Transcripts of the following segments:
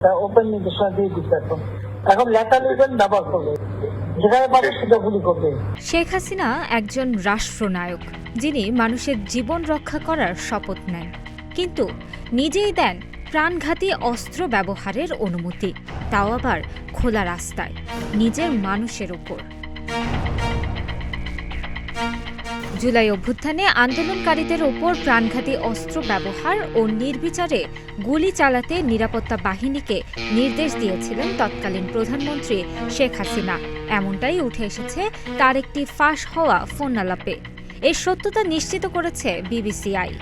Open নির্দেশনা দিয়ে দিচ্ছে এখন লেটার লিখবেন ব্যবহার করবে, যেখানে পাবে সেটা গুলি করবে। শেখ হাসিনা একজন রাষ্ট্রনায়ক যিনি মানুষের জীবন রক্ষা করার শপথ নেন, কিন্তু নিজেই দেন প্রাণঘাতী অস্ত্র ব্যবহারের অনুমতি, তাও আবার খোলা রাস্তায় নিজের মানুষের উপর। জুলাই অভ্যুত্থানে আন্দোলনকারীদের ওপর প্রাণঘাতী অস্ত্র ব্যবহার ও নির্বিচারে গুলি চালাতে নিরাপত্তা বাহিনীকে নির্দেশ দিয়েছিলেন তৎকালীন প্রধানমন্ত্রী শেখ হাসিনা। এমনটাই উঠে এসেছে তার একটি ফাঁস হওয়া ফোন আলাপে। এর সত্যতা নিশ্চিত করেছে বিবিসিআই।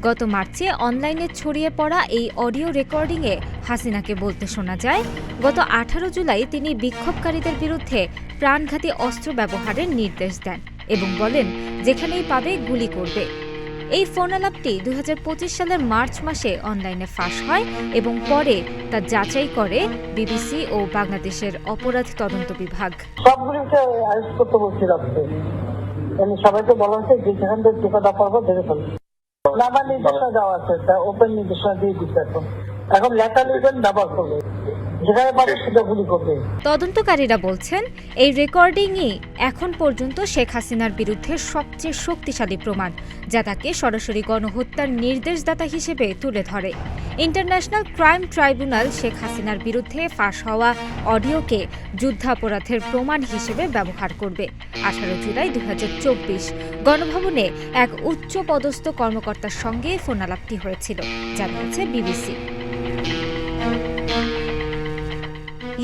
গত মার্চে অনলাইনে ছড়িয়ে পড়া এই অডিও রেকর্ডিংয়ে হাসিনাকে বলতে শোনা যায়, গত 18 জুলাই তিনি বিক্ষোভকারীদের বিরুদ্ধে প্রাণঘাতী অস্ত্র ব্যবহারের নির্দেশ দেন এবং বলেন যেখানেই পাবে গুলি করবে। এই ফোন আলাপটি 2025 সালের মার্চ মাসে অনলাইনে ফাঁস হয় এবং পরে তা যাচাই করে বিবিসি ও বাংলাদেশের অপরাধ তদন্ত বিভাগ। সবগুলিকে আরেস্ট করতে বলছিলাম, সবাইকে বলা হচ্ছে যে যেখান থেকে টিকাটা পারবো ধরে ফেলবে। আমার নির্দেশনা দেওয়া আছে, ওপেন নির্দেশনা দিয়ে দিচ্ছে এখন লেটার লিখবেন ব্যবহার করবে, যেখানে পাবে সেটা গুলি করবে। তদন্তকারীরা বলছেন এই রেকর্ডিংই এখন পর্যন্ত শেখ হাসিনার বিরুদ্ধে সবচেয়ে শক্তিশালী প্রমাণ, যা তাকে সরাসরি গণহত্যার নির্দেশদাতা হিসেবে তুলে ধরে। ইন্টারন্যাশনাল ক্রাইম ট্রাইব্যুনাল শেখ হাসিনার বিরুদ্ধে ফাঁস হওয়া অডিওকে যুদ্ধাপরাধের প্রমাণ হিসেবে ব্যবহার করবে। 18 জুলাই 2024 গণভবনে এক উচ্চ পদস্থ কর্মকর্তার সঙ্গে ফোনালাপটি হয়েছিল, জানিয়েছে বিবিসি।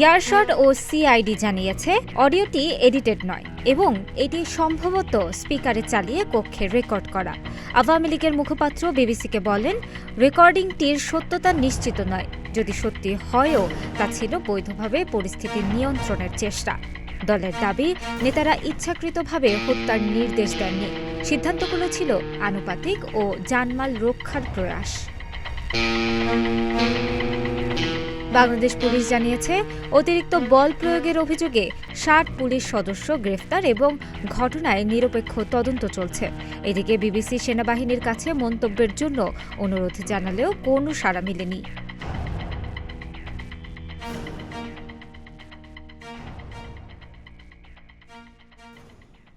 ইয়ারশট ও সিআইডি জানিয়েছে অডিওটি এডিটেড নয় এবং এটি সম্ভবত স্পিকারে চালিয়ে কক্ষে রেকর্ড করা। আওয়ামী লীগের মুখপাত্র বিবিসিকে বলেন, রেকর্ডিংটির সত্যতা নিশ্চিত নয়, যদি সত্যি হয়ও তা ছিল বৈধভাবে পরিস্থিতি নিয়ন্ত্রণের চেষ্টা। দলের দাবি, নেতারা ইচ্ছাকৃতভাবে হত্যার নির্দেশ দেননি, সিদ্ধান্তগুলো ছিল আনুপাতিক ও জানমাল রক্ষার প্রয়াস। বাংলাদেশ পুলিশ জানিয়েছে অতিরিক্ত বল প্রয়োগের অভিযোগে 60 পুলিশ সদস্য গ্রেফতার এবং ঘটনায় নিরপেক্ষ তদন্ত চলছে। এদিকে বিবিসি সেনাবাহিনীর কাছে মন্তব্যের জন্য অনুরোধ জানালেও কোনো সাড়া মেলেনি।